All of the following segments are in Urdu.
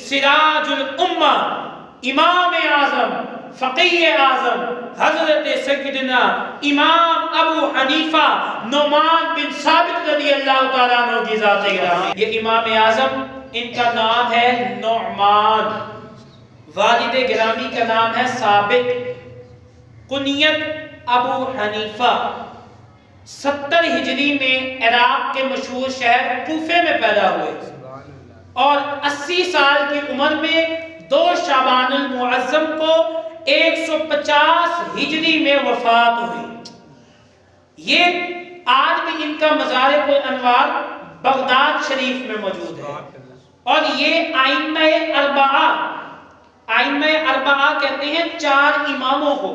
سراج الامہ امام اعظم فقیہ اعظم حضرت سیدنا امام ابو حنیفہ نعمان بن ثابت رضی اللہ تعالیٰ عنہ کی ذات گرامی. یہ امام اعظم ان کا نام ہے نعمان، والد گرامی کا نام ہے ثابت، کنیت ابو حنیفہ. 70 ہجری میں عراق کے مشہور شہر کوفے میں پیدا ہوئے اور 80 سال کی عمر میں 2 شعبان المعظم کو 150 ہجری میں وفات ہوئی. یہ آج بھی ان کا مزار انوار بغداد شریف میں موجود ہے. اور یہ ائمہ اربعہ کہتے ہیں 4 اماموں کو،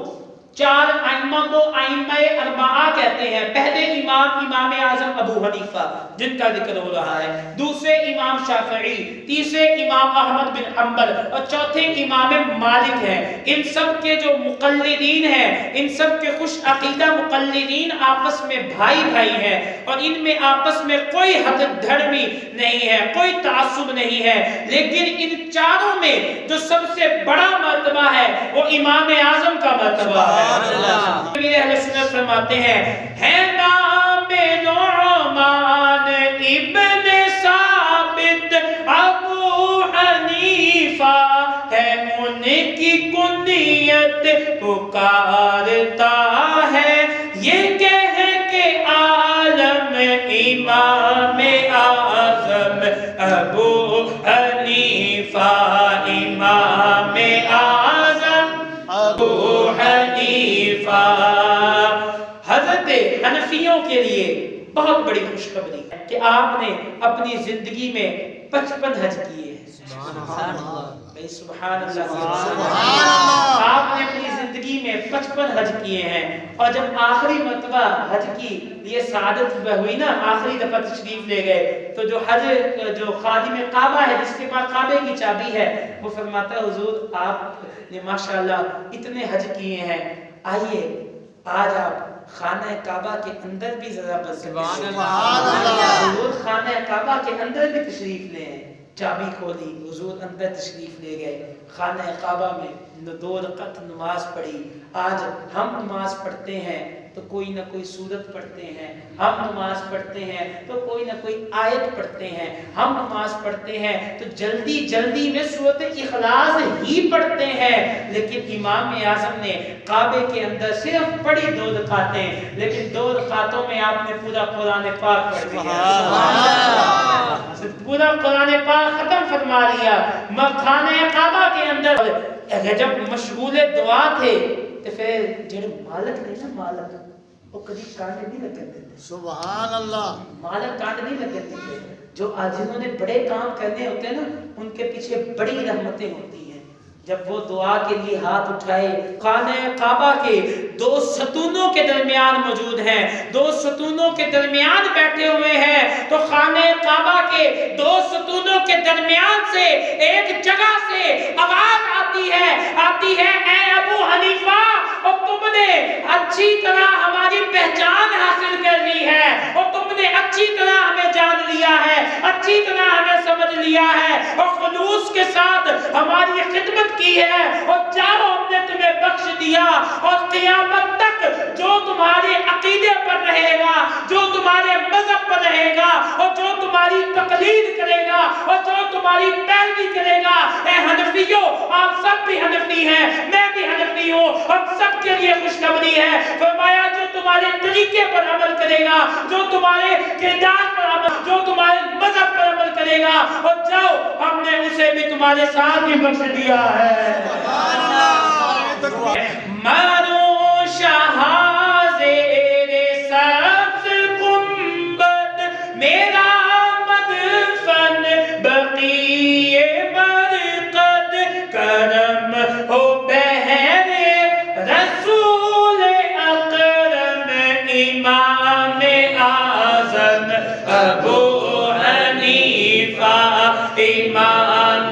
4 ائمہ کو ائمہ اربعہ کہتے ہیں. پہلے امام اعظم ابو حنیفہ جن کا ذکر ہو رہا ہے، دوسرے امام شافعی، تیسرے امام احمد بن حنبل اور چوتھے امام مالک ہیں. ان سب کے جو مقلدین ہیں، ان سب کے خوش عقیدہ مقلدین آپس میں بھائی بھائی ہیں اور ان میں آپس میں کوئی حد دھڑمی نہیں ہے، کوئی تعصب نہیں ہے. لیکن ان چاروں میں جو سب سے بڑا مرتبہ ہے وہ امام اعظم کا مرتبہ ہے. میرے اہل سنت فرماتے ہیں ہے نام نعمان ابن ثابت ابو حنیفہ، ہے ان کی کنیت پکارتا ہے، یہ کہہ کے عالم امام اعظم ابو حنیفہ، امام اعظم ابو حنیفہ. حضرت حنفیوں کے لیے بہت بڑی خوشخبری ہے کہ آپ نے اپنی زندگی میں 55 حج کیے ہیں. سبحان اللہ. آپ نے اپنی زندگی میں 55 حج کیے ہیں اور جب آخری مرتبہ حج کی یہ سعادت ہوئی نا، آخری دفعہ تشریف لے گئے تو جو خادم کعبہ ہے جس کے پاس کعبے کی چابی ہے وہ فرماتا ہے حضور آپ نے ماشاءاللہ اتنے حج کیے ہیں، آئیے آج آپ خانہ کعبہ کے اندر بھی ذرا حضور خانہ کعبہ کے اندر بھی تشریف لیں. چابی کھولی، حضور اندر تشریف لے گئے، خانہ کعبہ میں 2 رکعت نماز پڑھی. آج ہم نماز پڑھتے ہیں تو کوئی نہ کوئی سورت پڑھتے ہیں، ہم نماز پڑھتے ہیں تو کوئی نہ کوئی آیت پڑھتے ہیں، ہم نماز پڑھتے ہیں تو جلدی جلدی میں سورت اخلاص ہی پڑھتے ہیں. لیکن امام اعظم نے کعبے کے اندر صرف پڑھی 2 رکعتیں، لیکن 2 رکعتوں میں آپ نے پورا قرآن پاک پڑھ دیا، پورا قرآن پاک ختم فرما لیا. خانہ کعبہ کے اندر جب مشغول دعا تھے تو پھر جڑے مالک نہیں نا، مالک وہ کبھی کانڈ نہیں لگتے تھے. سبحان اللہ. مالک کانڈ نہیں لگتے تھے. جو آج جنہوں نے بڑے کام کرنے ہوتے ہیں نا ان کے پیچھے بڑی رحمتیں ہوتی ہیں. جب وہ دعا کے لیے ہاتھ اٹھائے، خانہ کعبہ کے 2 ستونوں کے درمیان موجود ہیں، 2 ستونوں کے درمیان بیٹھے ہوئے ہیں تو خانہ کعبہ کے 2 ستونوں کے درمیان سے ایک جگہ سے آواز آتی ہے اے ابو حنیفہ، اور تم نے اچھی طرح ہماری پہچان حاصل کر لی ہے اور تم نے اچھی طرح ہمیں جان لیا ہے، اچھی طرح ہمیں سمجھ لیا ہے اور خلوص کے ساتھ ہماری خدمت کی ہے اور جاؤ ہم نے تمہیں بخش دیا. اور قیامت تک جو تمہارے عقیدے پر رہے گا، جو تمہارے مذہب پر رہے گا اور جو تمہاری تقلید کرے گا اور جو تمہاری پیروی کرے گا، اے حنفیوں آپ سب بھی حنفی ہیں، میں بھی حنفی ہوں، ہم سب کے لیے خوشخبری ہے. فرمایا جو تمہارے طریقے پر عمل کرے گا، جو تمہارے کردار پر عمل، جو تمہارے مذہب پر عمل کرے گا، اور جاؤ ہم نے اسے بھی تمہارے ساتھ ہی بخش دیا ہے. مانو شاہ زیر سبز گنبد میرا مدفن بقیع برقد، کرم ہو بہر رسول اکرم امام اعظم ابو حنیفہ، امام